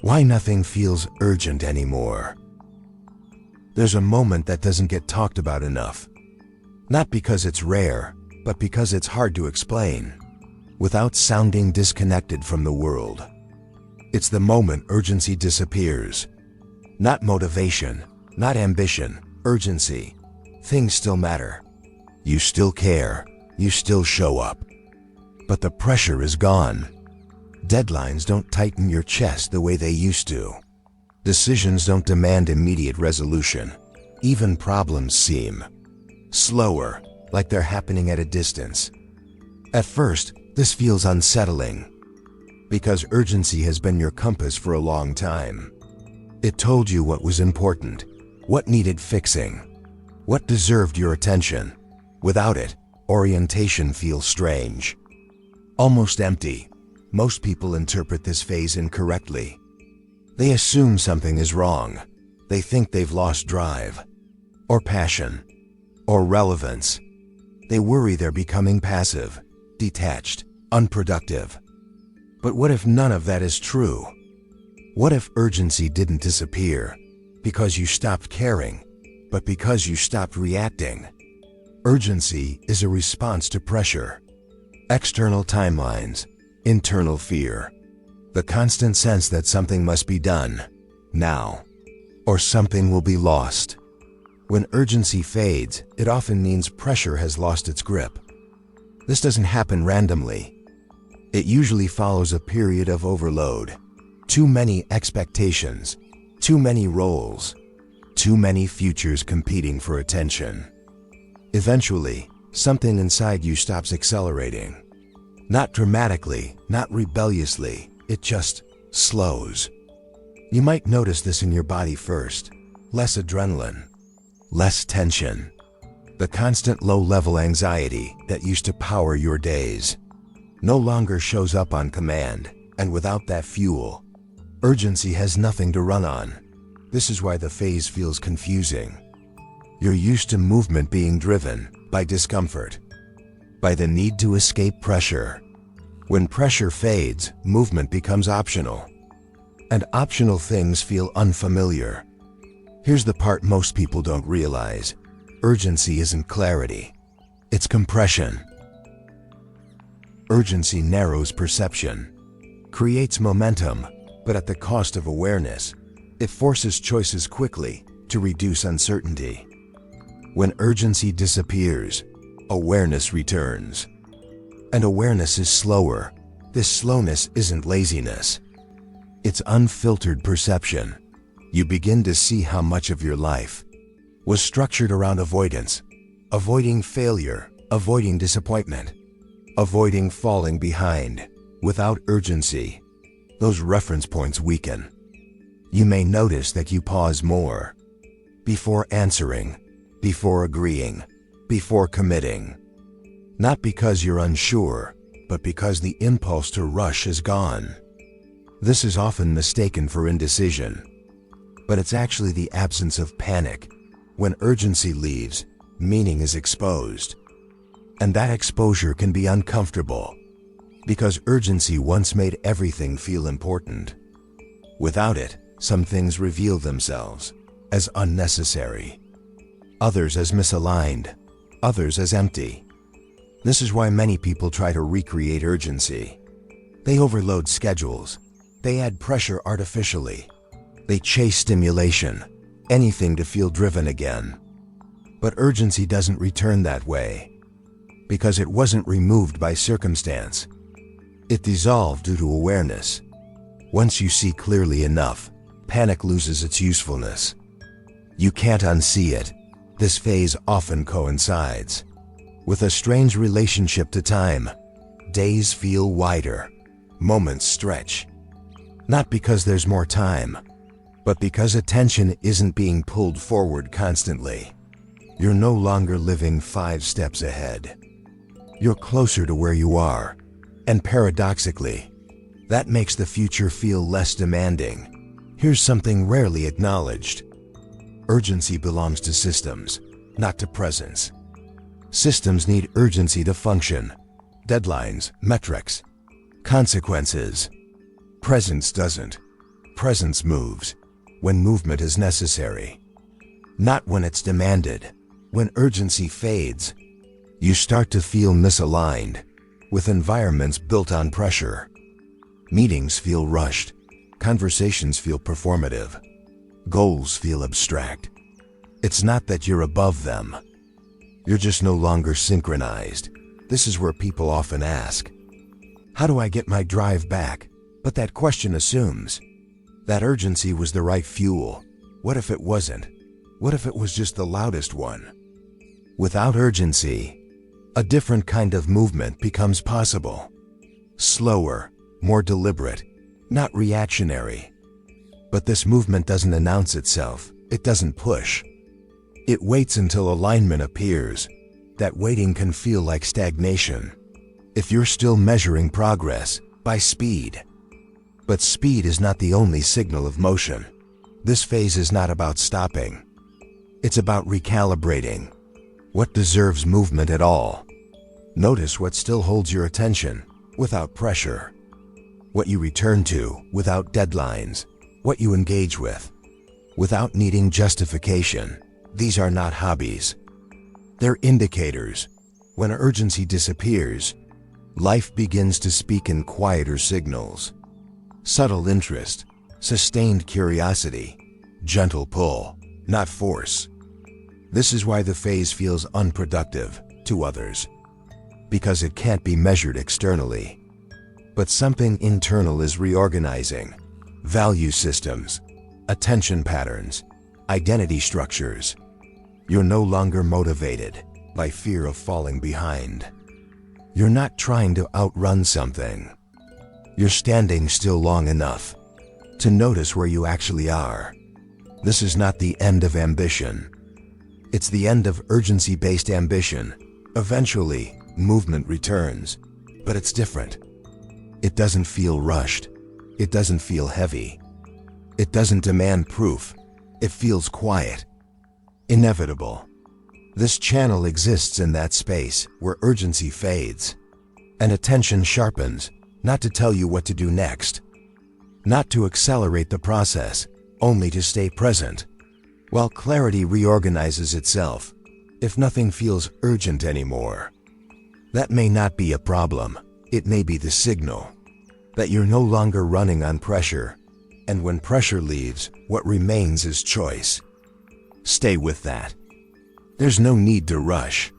Why nothing feels urgent anymore. There's a moment that doesn't get talked about enough. Not because it's rare, but because it's hard to explain, without sounding disconnected from the world. It's the moment urgency disappears. Not motivation, not ambition, urgency. Things still matter. You still care, you still show up. But the pressure is gone. Deadlines don't tighten your chest the way they used to. Decisions don't demand immediate resolution. Even problems seem slower, like they're happening at a distance. At first, this feels unsettling, because urgency has been your compass for a long time. It told you what was important, what needed fixing, what deserved your attention. Without it, orientation feels strange, almost empty. Most people interpret this phase incorrectly. They assume something is wrong. They think they've lost drive, or passion, or relevance. They worry they're becoming passive, detached, unproductive. But what if none of that is true? What if urgency didn't disappear because you stopped caring, but because you stopped reacting? Urgency is a response to pressure, external timelines, internal fear, the constant sense that something must be done now, or something will be lost. When urgency fades, it often means pressure has lost its grip. This doesn't happen randomly. It usually follows a period of overload. Too many expectations, too many roles, too many futures competing for attention. Eventually, something inside you stops accelerating. Not dramatically, not rebelliously, it just slows. You might notice this in your body first. Less adrenaline, less tension. The constant low-level anxiety that used to power your days no longer shows up on command, and without that fuel, urgency has nothing to run on. This is why the phase feels confusing. You're used to movement being driven by discomfort, by the need to escape pressure. When pressure fades, movement becomes optional, and optional things feel unfamiliar. Here's the part most people don't realize. Urgency isn't clarity, it's compression. Urgency narrows perception, creates momentum, but at the cost of awareness. It forces choices quickly to reduce uncertainty. When urgency disappears, awareness returns. And awareness is slower. This slowness isn't laziness. It's unfiltered perception. You begin to see how much of your life was structured around avoidance, avoiding failure, avoiding disappointment, avoiding falling behind. Without urgency, those reference points weaken. You may notice that you pause more before answering, before agreeing, before committing. Not because you're unsure, but because the impulse to rush is gone. This is often mistaken for indecision, but it's actually the absence of panic. When urgency leaves, meaning is exposed. And that exposure can be uncomfortable, because urgency once made everything feel important. Without it, some things reveal themselves as unnecessary, others as misaligned, others as empty. This is why many people try to recreate urgency. They overload schedules. They add pressure artificially. They chase stimulation, anything to feel driven again. But urgency doesn't return that way, because it wasn't removed by circumstance. It dissolved due to awareness. Once you see clearly enough, panic loses its usefulness. You can't unsee it. This phase often coincides with a strange relationship to time. Days feel wider, moments stretch. Not because there's more time, but because attention isn't being pulled forward constantly. You're no longer living 5 steps ahead. You're closer to where you are, and paradoxically, that makes the future feel less demanding. Here's something rarely acknowledged. Urgency belongs to systems, not to presence. Systems need urgency to function. Deadlines, metrics, consequences. Presence doesn't. presence moves, when movement is necessary. Not when it's demanded. When urgency fades, you start to feel misaligned, with environments built on pressure. Meetings feel rushed, conversations feel performative, goals feel abstract. It's not that you're above them. You're just no longer synchronized. This is where people often ask, how do I get my drive back? But that question assumes that urgency was the right fuel. What if it wasn't? What if it was just the loudest one? Without urgency, a different kind of movement becomes possible. Slower, more deliberate, not reactionary. But this movement doesn't announce itself. It doesn't push. It waits until alignment appears. That waiting can feel like stagnation if you're still measuring progress by speed. But speed is not the only signal of motion. This phase is not about stopping. It's about recalibrating. What deserves movement at all? Notice what still holds your attention without pressure. What you return to without deadlines. What you engage with without needing justification. These are not hobbies. They're indicators. When urgency disappears, life begins to speak in quieter signals. Subtle interest, sustained curiosity, gentle pull, not force. This is why the phase feels unproductive to others, because it can't be measured externally. But something internal is reorganizing. Value systems, attention patterns, identity structures. You're no longer motivated by fear of falling behind. You're not trying to outrun something. You're standing still long enough to notice where you actually are. This is not the end of ambition. It's the end of urgency-based ambition. Eventually, movement returns, but it's different. It doesn't feel rushed. It doesn't feel heavy. It doesn't demand proof. It feels quiet, inevitable. This channel exists in that space where urgency fades and attention sharpens, not to tell you what to do next, not to accelerate the process, only to stay present. While clarity reorganizes itself, if nothing feels urgent anymore, that may not be a problem. It may be the signal that you're no longer running on pressure, and when pressure leaves, what remains is choice. Stay with that. There's no need to rush.